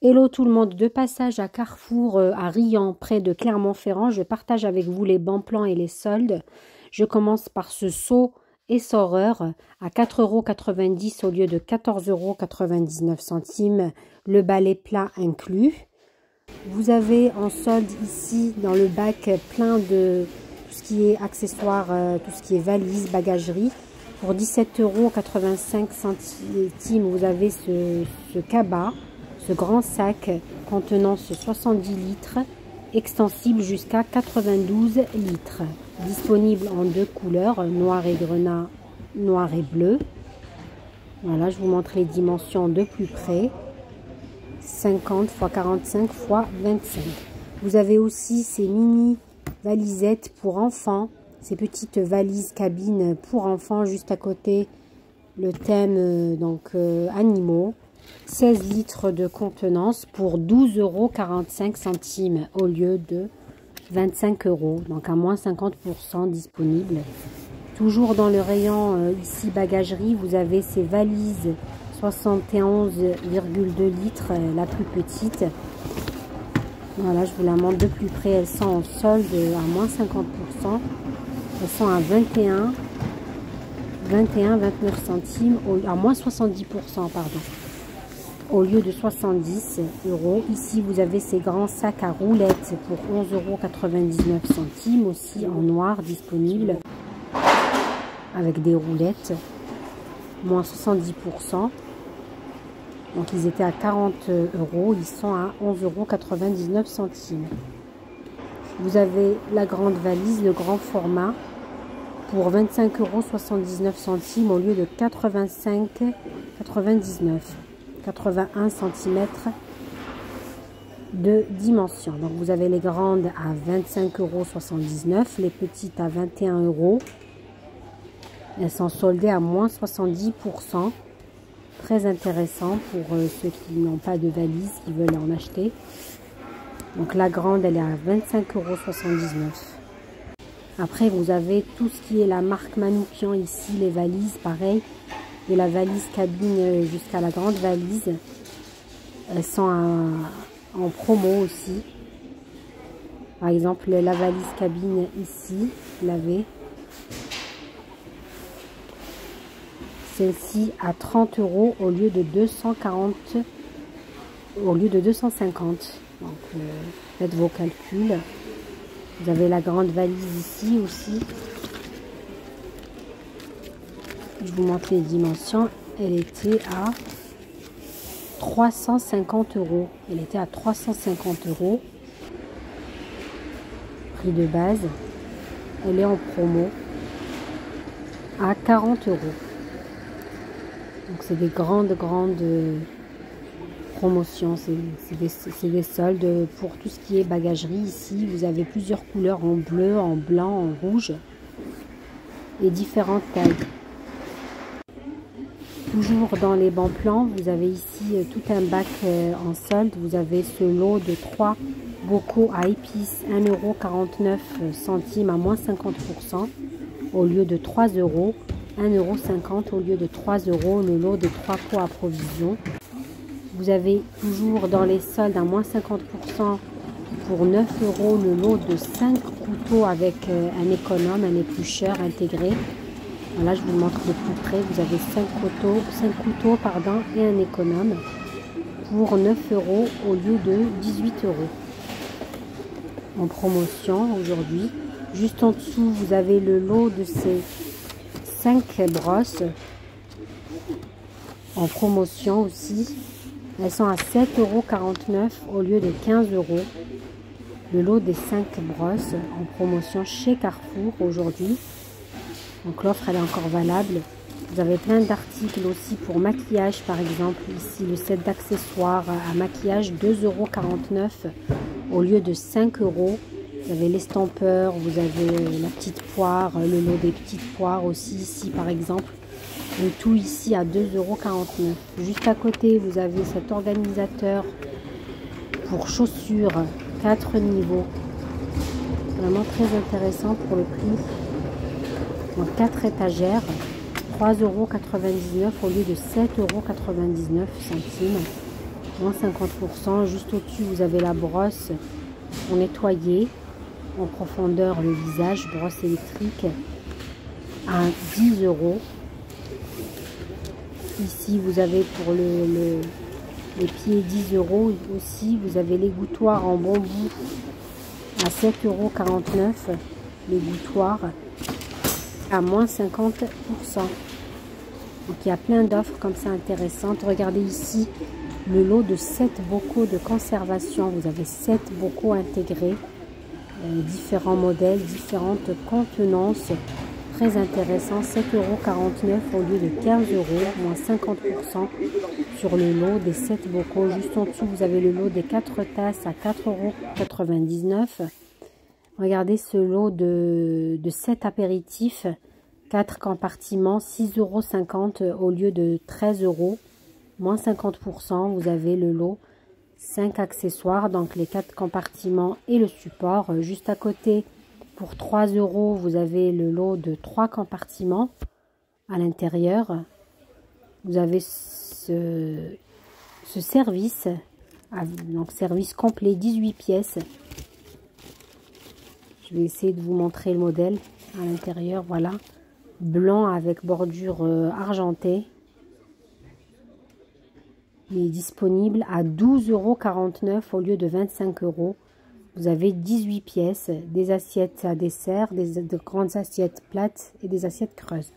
Hello tout le monde, de passage à Carrefour à Riant, près de Clermont-Ferrand. Je partage avec vous les bons plans et les soldes. Je commence par ce seau essoreur à 4,90 € au lieu de 14,99 €, le balai plat inclus. Vous avez en solde ici dans le bac plein de tout ce qui est accessoires, tout ce qui est valise, bagagerie. Pour 17,85 €, vous avez ce cabas. Ce grand sac contenant ce 70 litres, extensible jusqu'à 92 litres. Disponible en deux couleurs, noir et grenat, noir et bleu. Voilà, je vous montre les dimensions de plus près. 50 x 45 x 25. Vous avez aussi ces mini valisettes pour enfants, ces petites valises cabines pour enfants, juste à côté le thème animaux. 16 litres de contenance pour 12,45 € au lieu de 25 €, donc à moins 50% disponible. Toujours dans le rayon ici bagagerie, vous avez ces valises 71,2 litres, la plus petite. Voilà, je vous la montre de plus près, elles sont en solde à moins 50%. Elles sont à 29 centimes, à moins 70%, pardon. Au lieu de 70 €. Ici, vous avez ces grands sacs à roulettes pour 11,99 € aussi en noir disponible avec des roulettes, moins 70%. Donc, ils étaient à 40 €, ils sont à 11,99 €. Vous avez la grande valise, le grand format pour 25,79 € au lieu de 85,99 €. 81 cm de dimension. Donc vous avez les grandes à 25,79 €, les petites à 21 €. Elles sont soldées à moins 70%. Très intéressant pour ceux qui n'ont pas de valise, qui veulent en acheter. Donc la grande, elle est à 25,79 €. Après, vous avez tout ce qui est la marque Manoukian ici, les valises, pareil. De la valise cabine jusqu'à la grande valise. Elles sont en promo aussi. Par exemple, la valise cabine ici, vous l'avez. Celle-ci à 30 € au lieu de 250. Donc, faites vos calculs. Vous avez la grande valise ici aussi. Je vous montre les dimensions. Elle était à 350 €. Elle était à 350 €. Prix de base. Elle est en promo à 40 €. Donc c'est des grandes promotions. C'est des soldes pour tout ce qui est bagagerie. Ici, vous avez plusieurs couleurs en bleu, en blanc, en rouge et différentes tailles. Toujours dans les bons plans, vous avez ici tout un bac en solde. Vous avez ce lot de 3 bocaux à épices, 1,49 € à moins 50% au lieu de 3 €. 1,50 € au lieu de 3 €, le lot de 3 pots à provision. Vous avez toujours dans les soldes à moins 50% pour 9 € le lot de 5 couteaux avec un économe, un éplucheur intégré. Voilà, je vous montre de plus près. Vous avez 5 couteaux et un économe pour 9 € au lieu de 18 € en promotion aujourd'hui. Juste en dessous, vous avez le lot de ces 5 brosses en promotion aussi. Elles sont à 7,49 € au lieu de 15 €. Le lot des 5 brosses en promotion chez Carrefour aujourd'hui. Donc l'offre elle est encore valable. Vous avez plein d'articles aussi pour maquillage, par exemple ici le set d'accessoires à maquillage 2,49 € au lieu de 5 €. Vous avez l'estompeur, vous avez la petite poire, le lot des petites poires aussi ici par exemple. Le tout ici à 2,49 €. Juste à côté vous avez cet organisateur pour chaussures 4 niveaux. Vraiment très intéressant pour le prix. Donc 4 étagères, 3,99 € au lieu de 7,99 €. moins 50%. Juste au-dessus, vous avez la brosse pour nettoyer en profondeur le visage, brosse électrique à 10 €. Ici, vous avez pour les pieds 10 € aussi. Vous avez l'égouttoir en bambou à 7,49 €. L'égouttoir à moins 50%. Donc il y a plein d'offres comme ça intéressantes. Regardez ici le lot de 7 bocaux de conservation. Vous avez 7 bocaux intégrés, différents modèles, différentes contenances. Très intéressant, 7,49 € au lieu de 15 €, moins 50% sur le lot des 7 bocaux. Juste en dessous, vous avez le lot des 4 tasses à 4,99 €. Regardez ce lot de 7 apéritifs, 4 compartiments, 6,50 € au lieu de 13 €, moins 50%. Vous avez le lot 5 accessoires, donc les 4 compartiments et le support. Juste à côté, pour 3 €, vous avez le lot de 3 compartiments à l'intérieur. Vous avez ce service, donc service complet, 18 pièces. Je vais essayer de vous montrer le modèle à l'intérieur. Voilà, blanc avec bordure argentée. Il est disponible à 12,49 € au lieu de 25 €. Vous avez 18 pièces, des assiettes à dessert, de grandes assiettes plates et des assiettes creuses.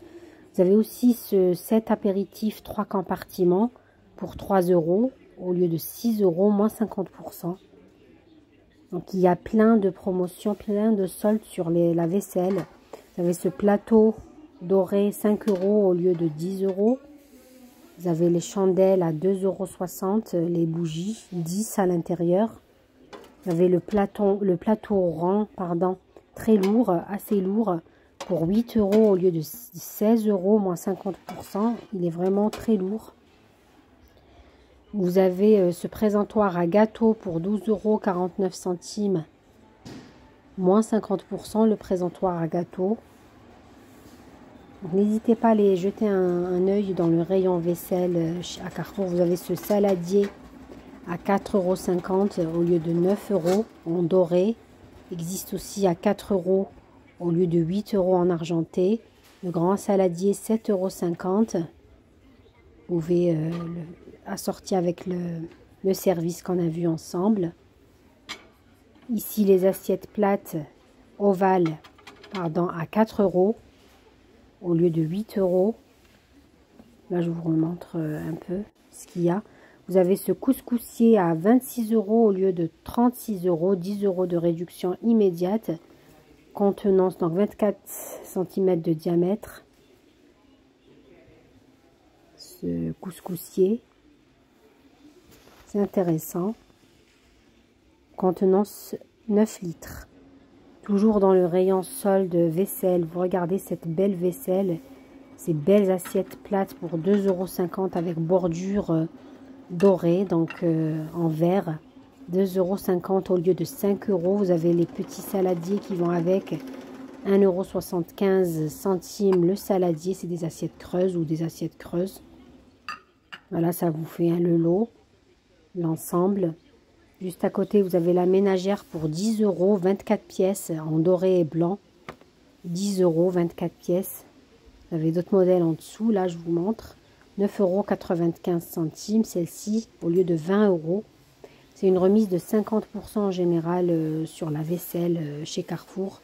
Vous avez aussi ce set apéritif 3 compartiments pour 3 € au lieu de 6 €, moins 50%. Donc il y a plein de promotions, plein de soldes sur la vaisselle. Vous avez ce plateau doré 5 € au lieu de 10 €. Vous avez les chandelles à 2,60 €, les bougies 10 à l'intérieur. Vous avez le plateau rond, pardon, très lourd, assez lourd, pour 8 € au lieu de 16 €, moins 50%. Il est vraiment très lourd. Vous avez ce présentoir à gâteau pour 12,49 €, moins 50%, le présentoir à gâteau. N'hésitez pas à aller jeter un œil dans le rayon vaisselle à Carrefour. Vous avez ce saladier à 4,50 € au lieu de 9 € en doré. Existe aussi à 4 € au lieu de 8 € en argenté. Le grand saladier 7,50 €. Vous pouvez assorti avec le service qu'on a vu ensemble. Ici les assiettes plates ovales, pardon, à 4 € au lieu de 8 €. Là je vous remontre un peu ce qu'il y a. Vous avez ce couscoussier à 26 € au lieu de 36 €, 10 € de réduction immédiate. Contenance, donc 24 cm de diamètre. Ce couscoussier, c'est intéressant. Contenance 9 litres. Toujours dans le rayon solde vaisselle. Vous regardez cette belle vaisselle. Ces belles assiettes plates pour 2,50 € avec bordure dorée, donc en verre. 2,50 € au lieu de 5 €. Vous avez les petits saladiers qui vont avec. 1,75 € le saladier. C'est des assiettes creuses ou des assiettes creuses. Voilà, ça vous fait le lot, l'ensemble. Juste à côté, vous avez la ménagère pour 10 €, 24 pièces en doré et blanc. 10 €, 24 pièces. Vous avez d'autres modèles en dessous. Là, je vous montre. 9,95 €. Celle-ci, au lieu de 20 €. C'est une remise de 50% en général sur la vaisselle chez Carrefour.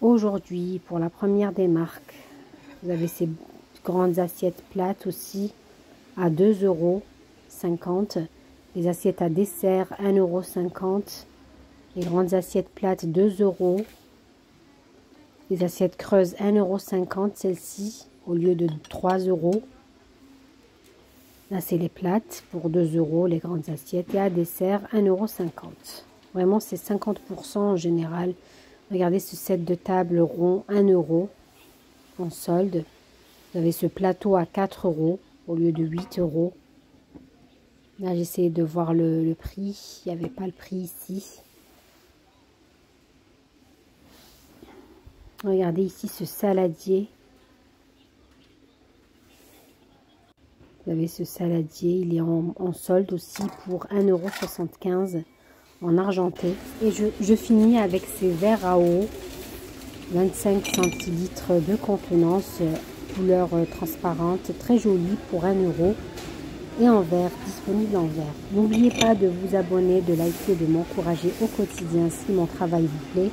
Aujourd'hui, pour la première des marques, vous avez ces grandes assiettes plates aussi à 2,50 €. Les assiettes à dessert, 1,50 €. Les grandes assiettes plates, 2 €. Les assiettes creuses, 1,50 €. Celle-ci, au lieu de 3 €. Là, c'est les plates pour 2 €. Les grandes assiettes. Et à dessert, 1,50 €. Vraiment, c'est 50% en général. Regardez ce set de table rond, 1 € en solde. Vous avez ce plateau à 4 € au lieu de 8 €. Là, j'ai essayé de voir le prix. Il n'y avait pas le prix ici. Regardez ici ce saladier. Vous avez ce saladier, il est en solde aussi pour 1,75 € en argenté. Et je finis avec ces verres à eau, 25 centilitres de contenance, couleur transparente, très jolie pour 1 € et en verre, disponible en verre. N'oubliez pas de vous abonner, de liker, de m'encourager au quotidien si mon travail vous plaît.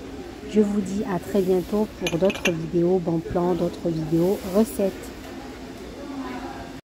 Je vous dis à très bientôt pour d'autres vidéos, bons plans, d'autres vidéos, recettes.